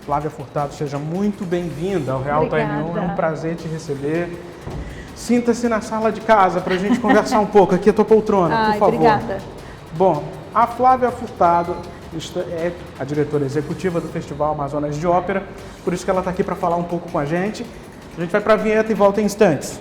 Flávia Furtado, seja muito bem-vinda ao Real Time 1. É um prazer te receber. Sinta-se na sala de casa para a gente conversar um pouco. Aqui é a tua poltrona, por favor. Obrigada. Bom, a Flávia Furtado é a diretora executiva do Festival Amazonas de Ópera, por isso que ela está aqui para falar um pouco com a gente. A gente vai para a vinheta e volta em instantes.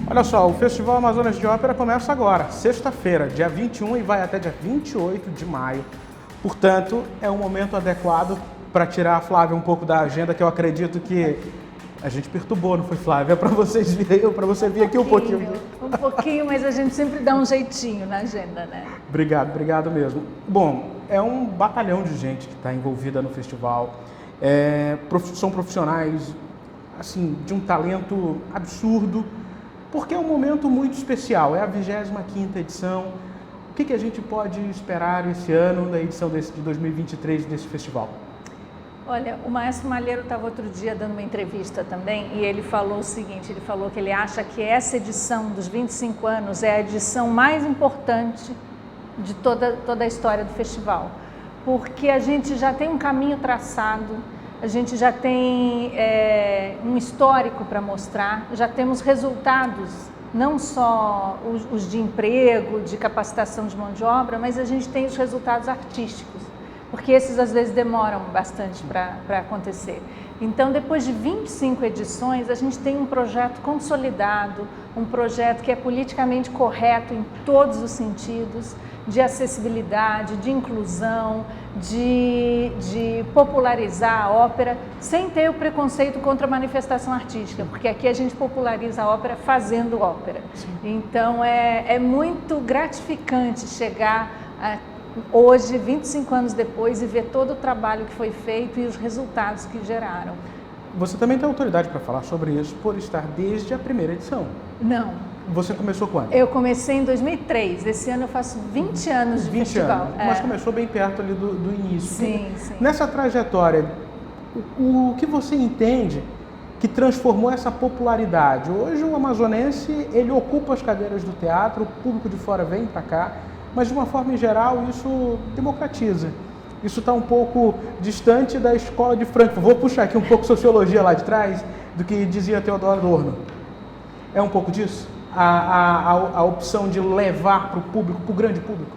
Olha só, o Festival Amazonas de Ópera começa agora, sexta-feira, dia 21 e vai até dia 28 de maio. Portanto, é um momento adequado para tirar a Flávia um pouco da agenda, que eu acredito que a gente perturbou, não foi, Flávia? Para você vir aqui um pouquinho. Um pouquinho, mas a gente sempre dá um jeitinho na agenda, né? Obrigado mesmo. Bom, é um batalhão de gente que está envolvida no festival. São profissionais, assim, de um talento absurdo, porque é um momento muito especial, é a 25ª edição. O que a gente pode esperar esse ano, da edição de 2023 desse festival? Olha, o Maestro Malheiro estava outro dia dando uma entrevista também e ele falou o seguinte, ele falou que ele acha que essa edição dos 25 anos é a edição mais importante de toda a história do festival, porque a gente já tem um caminho traçado, a gente já tem um histórico para mostrar, já temos resultados, não só os de emprego, de capacitação de mão de obra, mas a gente tem os resultados artísticos, porque esses às vezes demoram bastante para acontecer. Então, depois de 25 edições, a gente tem um projeto consolidado, um projeto que é politicamente correto em todos os sentidos, de acessibilidade, de inclusão, de popularizar a ópera, sem ter o preconceito contra a manifestação artística, porque aqui a gente populariza a ópera fazendo ópera. Sim. Então, é muito gratificante chegar hoje, 25 anos depois, e ver todo o trabalho que foi feito e os resultados que geraram. Você também tem autoridade para falar sobre isso por estar desde a primeira edição. Não. Você começou quando? Eu comecei em 2003. Esse ano eu faço 20 anos de festival. Mas começou bem perto ali do início. Sim. Nessa trajetória, o que você entende que transformou essa popularidade? Hoje o amazonense, ele ocupa as cadeiras do teatro, o público de fora vem para cá, mas de uma forma em geral isso democratiza. Isso está um pouco distante da escola de Frankfurt. Vou puxar aqui um pouco sociologia lá de trás, do que dizia Theodor Adorno. É um pouco disso? A opção de levar para o público, para o grande público?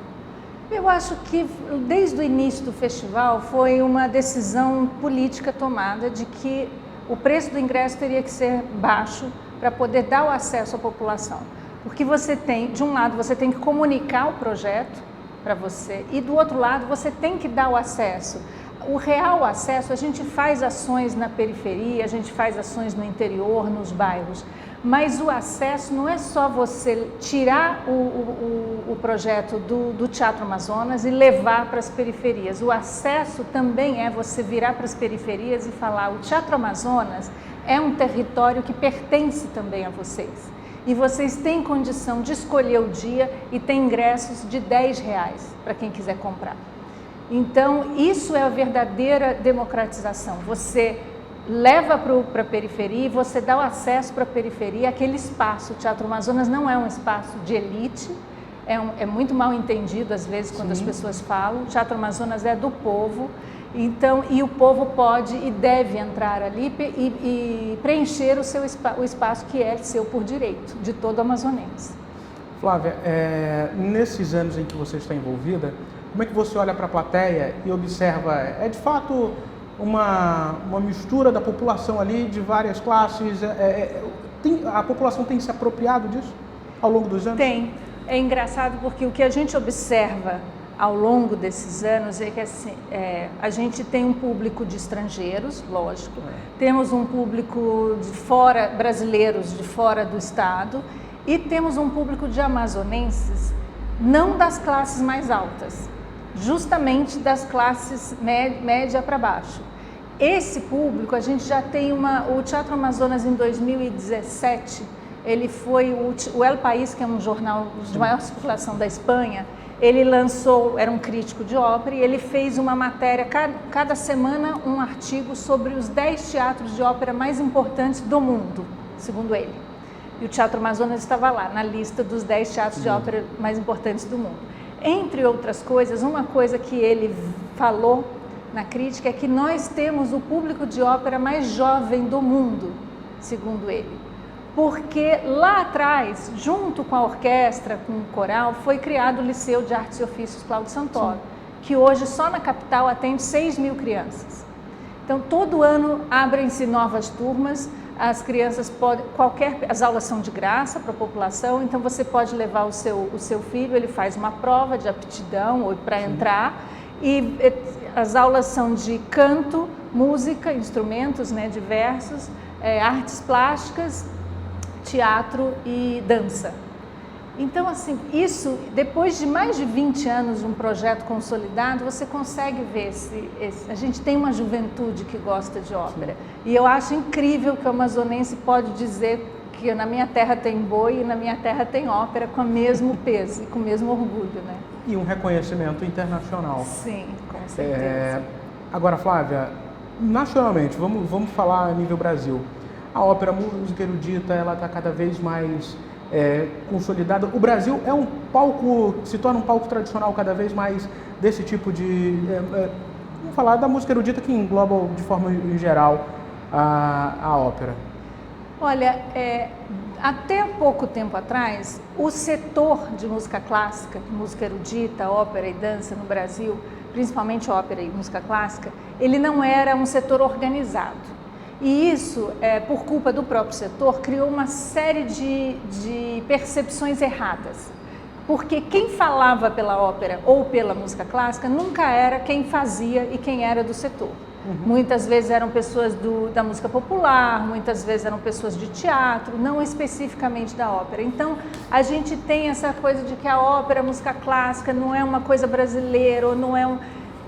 Eu acho que desde o início do festival foi uma decisão política tomada de que o preço do ingresso teria que ser baixo para poder dar o acesso à população. Porque você tem, de um lado, você tem que comunicar o projeto para você e do outro lado você tem que dar o acesso. O real acesso, a gente faz ações na periferia, a gente faz ações no interior, nos bairros, mas o acesso não é só você tirar o projeto do Teatro Amazonas e levar para as periferias. O acesso também é você virar para as periferias e falar: o Teatro Amazonas é um território que pertence também a vocês. E vocês têm condição de escolher o dia e tem ingressos de R$10 para quem quiser comprar. Então, isso é a verdadeira democratização. Você leva para a periferia e você dá o acesso para a periferia, aquele espaço. O Teatro Amazonas não é um espaço de elite, é muito mal entendido às vezes quando as pessoas falam. O Teatro Amazonas é do povo. Então, e o povo pode e deve entrar ali e preencher o espaço que é seu por direito, de todo amazonense. Flávia, nesses anos em que você está envolvida, como é que você olha para a plateia e observa, de fato uma mistura da população ali, de várias classes? A população tem se apropriado disso ao longo dos anos? Tem. É engraçado porque o que a gente observa ao longo desses anos é que assim, a gente tem um público de estrangeiros, lógico, temos um público de fora, brasileiros de fora do estado, e temos um público de amazonenses, não das classes mais altas, justamente das classes média para baixo. Esse público, a gente já tem o Teatro Amazonas em 2017, ele foi o El País, que é um jornal de maior circulação da Espanha, ele lançou, era um crítico de ópera, e ele fez uma matéria, cada semana um artigo sobre os 10 teatros de ópera mais importantes do mundo, segundo ele. E o Teatro Amazonas estava lá, na lista dos 10 teatros de ópera mais importantes do mundo. Entre outras coisas, uma coisa que ele falou na crítica é que nós temos o público de ópera mais jovem do mundo, segundo ele. Porque lá atrás, junto com a orquestra, com o coral, foi criado o Liceu de Artes e Ofícios Cláudio Santoro, que hoje só na capital atende 6.000 crianças. Então, todo ano abrem-se novas turmas, as crianças podem, as aulas são de graça para a população, então você pode levar o seu filho, ele faz uma prova de aptidão ou para entrar, e as aulas são de canto, música, instrumentos, né, diversos, artes plásticas, teatro e dança. Então, assim, isso, depois de mais de 20 anos de um projeto consolidado, você consegue ver a gente tem uma juventude que gosta de ópera. E eu acho incrível que o amazonense pode dizer que na minha terra tem boi e na minha terra tem ópera com o mesmo peso e com o mesmo orgulho, né? E um reconhecimento internacional. Sim, com certeza. Agora, Flávia, nacionalmente, vamos falar a nível Brasil. A ópera, a música erudita, ela está cada vez mais consolidada. O Brasil é um palco, se torna um palco tradicional cada vez mais desse tipo de... vamos falar da música erudita que engloba de forma em geral a ópera. Olha, até pouco tempo atrás, o setor de música clássica, música erudita, ópera e dança no Brasil, principalmente ópera e música clássica, ele não era um setor organizado. E isso, por culpa do próprio setor, criou uma série de percepções erradas. Porque quem falava pela ópera ou pela música clássica nunca era quem fazia e quem era do setor. Muitas vezes eram pessoas da música popular, muitas vezes eram pessoas de teatro, não especificamente da ópera. Então, a gente tem essa coisa de que a ópera, a música clássica não é uma coisa brasileira, ou não é um...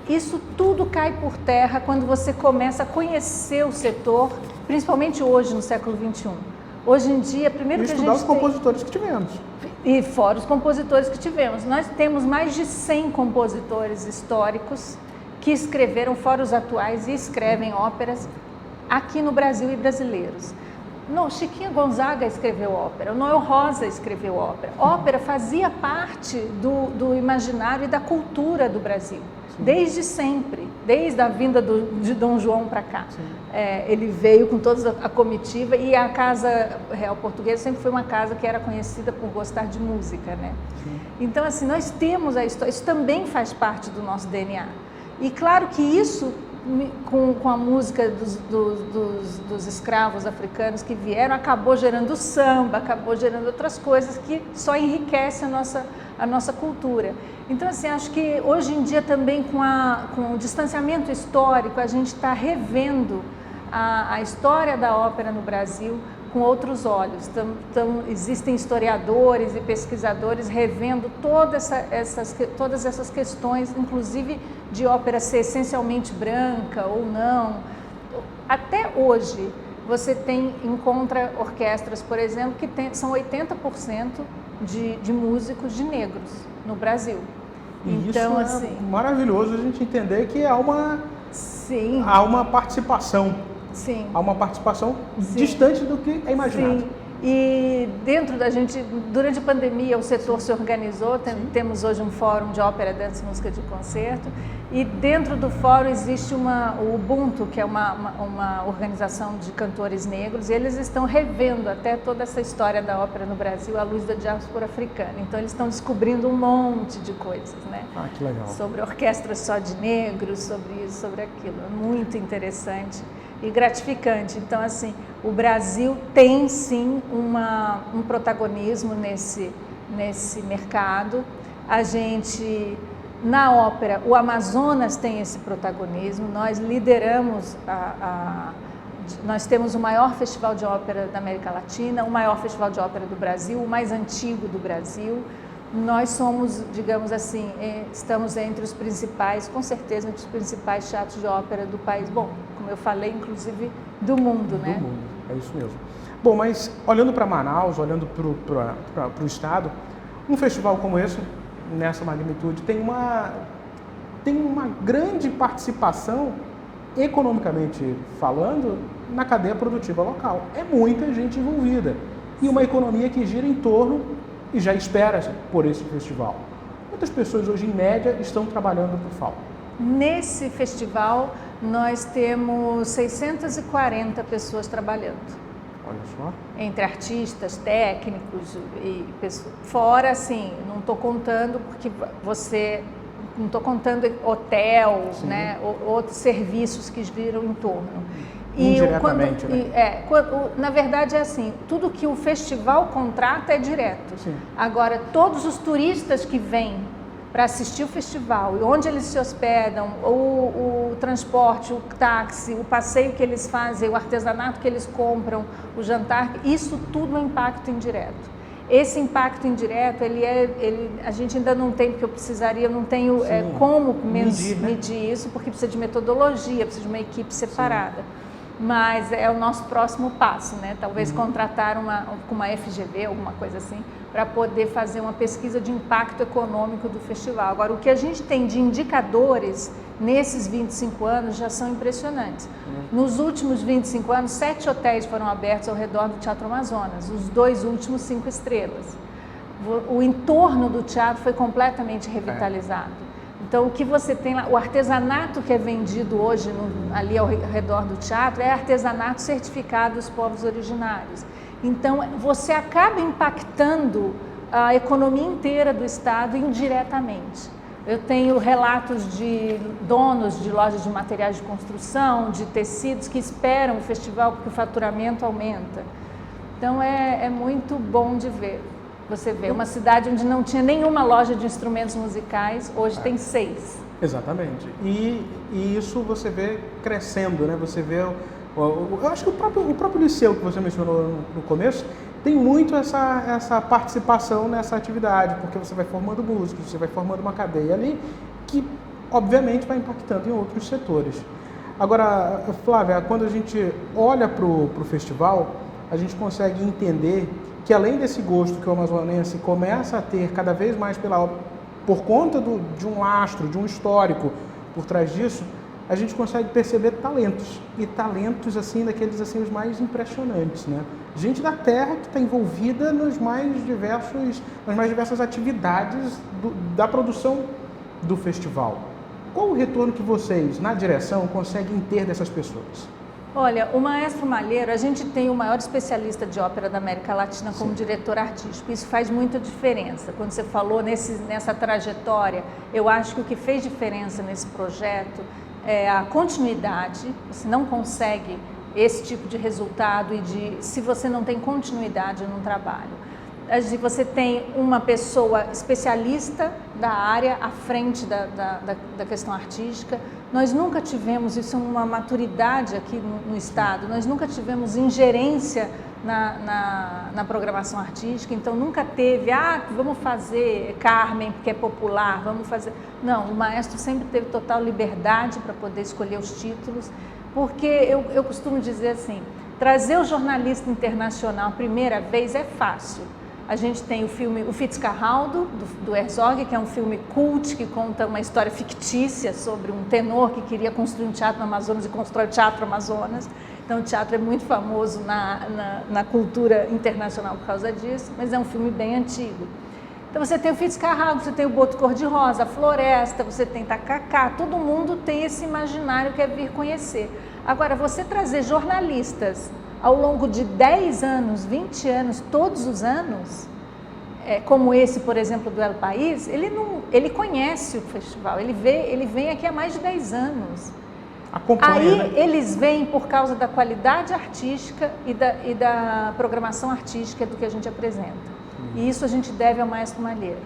Isso tudo cai por terra quando você começa a conhecer o setor, principalmente hoje, no século XXI. Hoje em dia, primeiro que a gente estudar os compositores que tivemos. E fora os compositores que tivemos. Nós temos mais de 100 compositores históricos que escreveram, fora os atuais, e escrevem óperas aqui no Brasil e brasileiros. Chiquinha Gonzaga escreveu ópera, Noel Rosa escreveu ópera. Ópera fazia parte do imaginário e da cultura do Brasil. Desde sempre, desde a vinda de Dom João para cá. Ele veio com toda a comitiva, e a Casa Real Portuguesa sempre foi uma casa que era conhecida por gostar de música, né? Então, assim, nós temos a história, isso também faz parte do nosso DNA. E claro que isso, com a música dos escravos africanos que vieram, acabou gerando samba, acabou gerando outras coisas que só enriquecem a nossa cultura. Então, assim, acho que hoje em dia também com o distanciamento histórico, a gente está revendo a história da ópera no Brasil com outros olhos. Então, existem historiadores e pesquisadores revendo todas essas questões, inclusive de ópera ser essencialmente branca ou não. Até hoje, você encontra orquestras, por exemplo, que são 80% de músicos de negros no Brasil. E então, isso assim, maravilhoso a gente entender que há uma participação. Sim. Há uma participação distante do que é imaginado. Sim. E dentro da gente, durante a pandemia, o setor se organizou, temos hoje um fórum de ópera, dança e música de concerto, e dentro do fórum existe o Ubuntu, que é uma organização de cantores negros, e eles estão revendo até toda essa história da ópera no Brasil à luz da diáspora africana. Então eles estão descobrindo um monte de coisas, né? Que legal. Sobre orquestras só de negros, sobre isso, sobre aquilo. É muito interessante e gratificante. Então, assim, o Brasil tem sim um protagonismo nesse mercado. A gente, na ópera, o Amazonas tem esse protagonismo. Nós lideramos nós temos o maior festival de ópera da América Latina, o maior festival de ópera do Brasil, o mais antigo do Brasil. Nós somos, digamos assim, estamos entre os principais, com certeza, entre os principais teatros de ópera do país. Bom, como eu falei, inclusive do mundo, né? Do mundo, é isso mesmo. Bom, mas olhando para Manaus, olhando para o estado, um festival como esse, nessa magnitude, tem uma grande participação, economicamente falando, na cadeia produtiva local. É muita gente envolvida. E uma economia que gira em torno, e já espera por esse festival. Quantas pessoas hoje, em média, estão trabalhando para o FAO? Nesse festival, nós temos 640 pessoas trabalhando. Olha só. Entre artistas, técnicos e pessoas. Fora, assim, não estou contando porque não estou contando hotel, né, outros serviços que giram em torno. Indiretamente, né? Na verdade é assim, tudo que o festival contrata é direto. Sim. Agora, todos os turistas que vêm para assistir o festival, e onde eles se hospedam, o transporte, o táxi, o passeio que eles fazem, o artesanato que eles compram, o jantar, isso tudo é impacto indireto. Esse impacto indireto, a gente ainda não tem, porque eu não tenho como medir isso, porque precisa de metodologia, precisa de uma equipe separada. Sim. Mas é o nosso próximo passo, né? Talvez contratar uma FGV, alguma coisa assim, para poder fazer uma pesquisa de impacto econômico do festival. Agora, o que a gente tem de indicadores nesses 25 anos já são impressionantes. Nos últimos 25 anos, 7 hotéis foram abertos ao redor do Teatro Amazonas, os 2 últimos 5 estrelas. O entorno do teatro foi completamente revitalizado. Então, o que você tem lá, o artesanato que é vendido hoje ali ao redor do teatro é artesanato certificado dos povos originários. Então, você acaba impactando a economia inteira do estado indiretamente. Eu tenho relatos de donos de lojas de materiais de construção, de tecidos que esperam o festival porque o faturamento aumenta. Então, é muito bom de ver. Você vê, uma cidade onde não tinha nenhuma loja de instrumentos musicais, hoje tem 6. Exatamente. E isso você vê crescendo, né? Você vê, eu acho que o próprio liceu que você mencionou no começo tem muito essa participação nessa atividade, porque você vai formando músicos, você vai formando uma cadeia ali que, obviamente, vai impactando em outros setores. Agora, Flávia, quando a gente olha para o festival, a gente consegue entender que além desse gosto que o amazonense começa a ter cada vez mais por conta de um lastro, de um histórico por trás disso, a gente consegue perceber talentos, e talentos assim, daqueles assim, os mais impressionantes, né? Gente da terra que está envolvida nas mais diversas atividades da produção do festival. Qual o retorno que vocês, na direção, conseguem ter dessas pessoas? Olha, o Maestro Malheiro, a gente tem o maior especialista de ópera da América Latina como diretor artístico. Isso faz muita diferença. Quando você falou nessa trajetória, eu acho que o que fez diferença nesse projeto é a continuidade. Você não consegue esse tipo de resultado se você não tem continuidade no trabalho. Você tem uma pessoa especialista da área à frente da questão artística. Nós nunca tivemos, isso é uma maturidade aqui no Estado, nós nunca tivemos ingerência na programação artística, então nunca teve, vamos fazer Carmen porque é popular, vamos fazer... Não, o maestro sempre teve total liberdade para poder escolher os títulos, porque eu costumo dizer assim, trazer o jornalista internacional a primeira vez é fácil. A gente tem o filme O Fitzcarraldo, do Herzog, que é um filme cult, que conta uma história fictícia sobre um tenor que queria construir um teatro no Amazonas e constrói o Teatro Amazonas. Então o teatro é muito famoso na cultura internacional por causa disso, mas é um filme bem antigo. Então você tem o Fitzcarraldo, você tem o Boto Cor-de-Rosa, a Floresta, você tem Tacacá, todo mundo tem esse imaginário que é vir conhecer. Agora, você trazer jornalistas ao longo de 10 anos, 20 anos, todos os anos, como esse, por exemplo, do El País, ele conhece o festival, ele vem aqui há mais de 10 anos. Acompanha, aí né? Eles vêm por causa da qualidade artística e da programação artística do que a gente apresenta. E isso a gente deve ao Maestro Malheiro.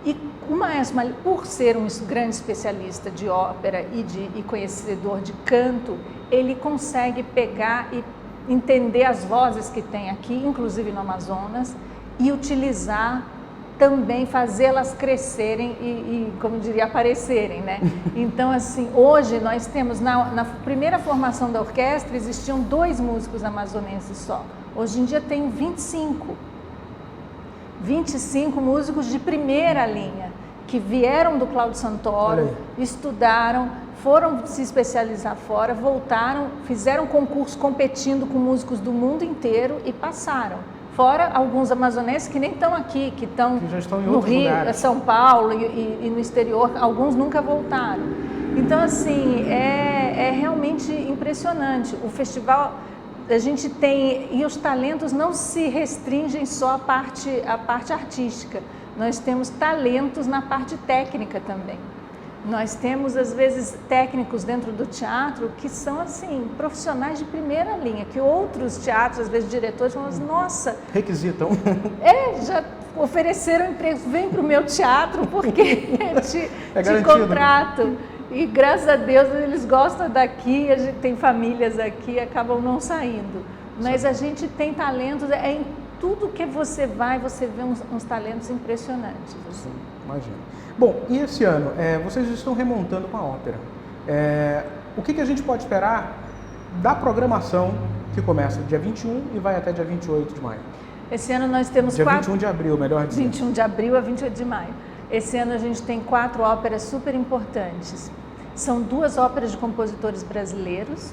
E o Maestro Malheiro, por ser um grande especialista de ópera e conhecedor de canto, ele consegue pegar e entender as vozes que tem aqui, inclusive no Amazonas, e utilizar também, fazê-las crescerem e, como diria, aparecerem, né? Então, assim, hoje nós temos, na primeira formação da orquestra, existiam 2 músicos amazonenses só. Hoje em dia tem 25 músicos de primeira linha, que vieram do Cláudio Santoro, estudaram, foram se especializar fora, voltaram, fizeram concurso competindo com músicos do mundo inteiro e passaram. Fora alguns amazonenses que nem estão aqui, que já estão no Rio, São Paulo e no exterior, alguns nunca voltaram. Então, assim, é realmente impressionante. O festival, a gente tem, e os talentos não se restringem só à parte artística. Nós temos talentos na parte técnica também. Nós temos, às vezes, técnicos dentro do teatro que são, assim, profissionais de primeira linha, que outros teatros, às vezes, diretores falam assim, nossa... Requisitam. Já ofereceram emprego, vem para o meu teatro porque te contrato. E, graças a Deus, eles gostam daqui, a gente tem famílias aqui, acabam não saindo. Mas a gente tem talentos, em tudo que você vai, você vê uns talentos impressionantes. Assim. Imagina. Bom, e esse ano, vocês estão remontando com a ópera. O que a gente pode esperar da programação que começa dia 21 e vai até dia 28 de maio? Esse ano nós temos dia 21 de abril, melhor dizendo. 21 de abril a 28 de maio. Esse ano a gente tem 4 óperas super importantes. São 2 óperas de compositores brasileiros.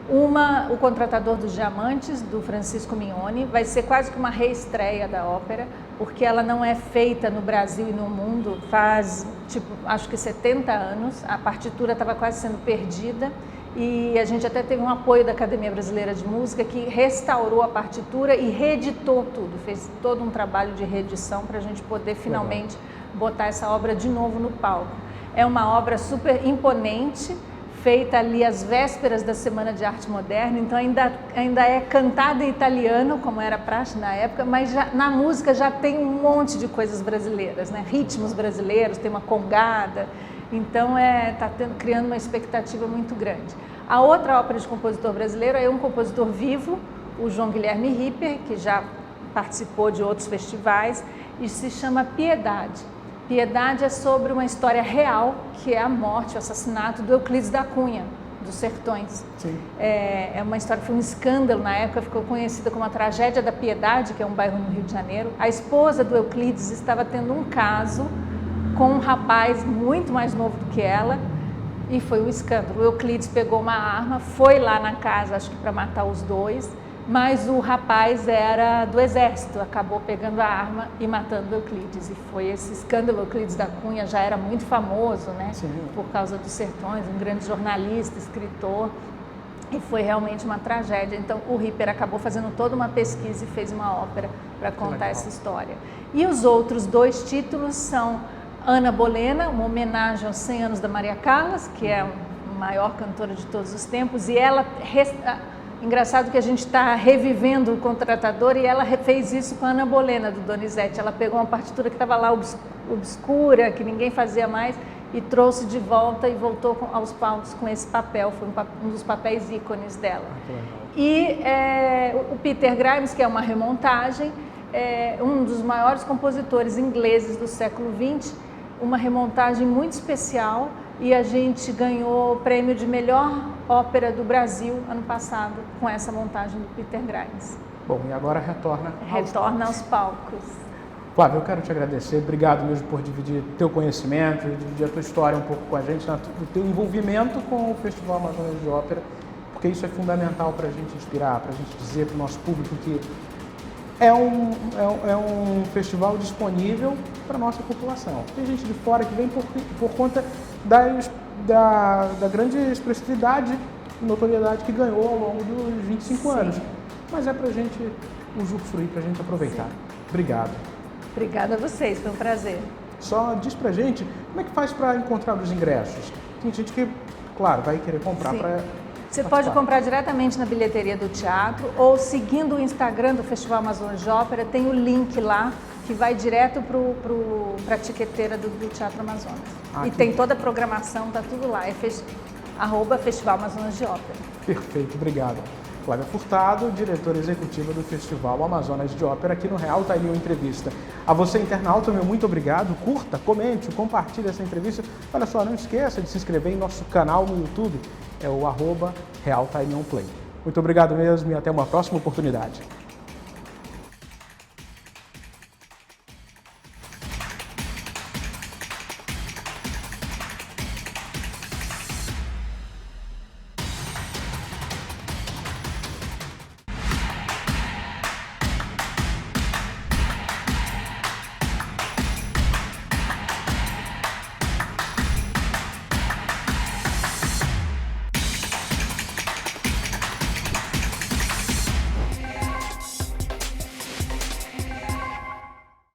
Uma, O Contratador dos Diamantes, do Francisco Mignoni, vai ser quase que uma reestreia da ópera, porque ela não é feita no Brasil e no mundo faz, acho que 70 anos. A partitura estava quase sendo perdida e a gente até teve um apoio da Academia Brasileira de Música que restaurou a partitura e reeditou tudo, fez todo um trabalho de reedição para a gente poder finalmente botar essa obra de novo no palco. É uma obra super imponente, feita ali às vésperas da Semana de Arte Moderna, então ainda é cantada em italiano, como era praxe na época, mas na música já tem um monte de coisas brasileiras, né? Ritmos brasileiros, tem uma congada, então está criando uma expectativa muito grande. A outra ópera de compositor brasileiro é um compositor vivo, o João Guilherme Ripper, que já participou de outros festivais, e se chama Piedade. Piedade é sobre uma história real, que é a morte, o assassinato do Euclides da Cunha, dos Sertões. Sim. É uma história, foi um escândalo na época, ficou conhecida como a Tragédia da Piedade, que é um bairro no Rio de Janeiro. A esposa do Euclides estava tendo um caso com um rapaz muito mais novo do que ela, e foi um escândalo. O Euclides pegou uma arma, foi lá na casa, acho que para matar os dois, mas o rapaz era do exército, acabou pegando a arma e matando o Euclides. E foi esse escândalo. O Euclides da Cunha já era muito famoso, né? Sim. Por causa dos Sertões, um grande jornalista, escritor, e foi realmente uma tragédia. Então o Ripper acabou fazendo toda uma pesquisa e fez uma ópera para contar essa história. E os outros 2 títulos são Ana Bolena, uma homenagem aos 100 anos da Maria Callas, que é a maior cantora de todos os tempos, e ela... Engraçado que a gente está revivendo o Contratador e ela fez isso com a Ana Bolena, do Donizete. Ela pegou uma partitura que estava lá obscura, que ninguém fazia mais, e trouxe de volta e voltou aos palcos com esse papel. Foi um dos papéis ícones dela. E o Peter Grimes, que é uma remontagem, um dos maiores compositores ingleses do século XX, uma remontagem muito especial, e a gente ganhou o prêmio de melhor ópera do Brasil ano passado com essa montagem do Peter Grimes. Bom, e agora retorna aos palcos. Flávia, eu quero te agradecer, obrigado mesmo por dividir teu conhecimento, dividir a tua história um pouco com a gente, o teu envolvimento com o Festival Amazonas de Ópera, porque isso é fundamental para a gente inspirar, para a gente dizer para o nosso público que é um festival disponível para a nossa população. Tem gente de fora que vem por conta da grande expressividade e notoriedade que ganhou ao longo dos 25 anos. Mas é para a gente usufruir, para a gente aproveitar. Sim. Obrigado. Obrigada a vocês, foi um prazer. Só diz pra gente como é que faz para encontrar os ingressos. Tem gente que, claro, vai querer comprar para... Você pode comprar diretamente na bilheteria do teatro ou seguindo o Instagram do Festival Amazonas de Ópera, tem o link lá que vai direto para a tiqueteira do Teatro Amazonas. E tem toda a programação, tá tudo lá, é @Festival Amazonas de Ópera. Perfeito, obrigado. Flávia Furtado, diretora executiva do Festival Amazonas de Ópera, aqui no Real Time News Entrevista. A você, internauta, meu muito obrigado. Curta, comente, compartilhe essa entrevista. Olha só, não esqueça de se inscrever em nosso canal no YouTube, é o @Real Time On Play. Muito obrigado mesmo e até uma próxima oportunidade.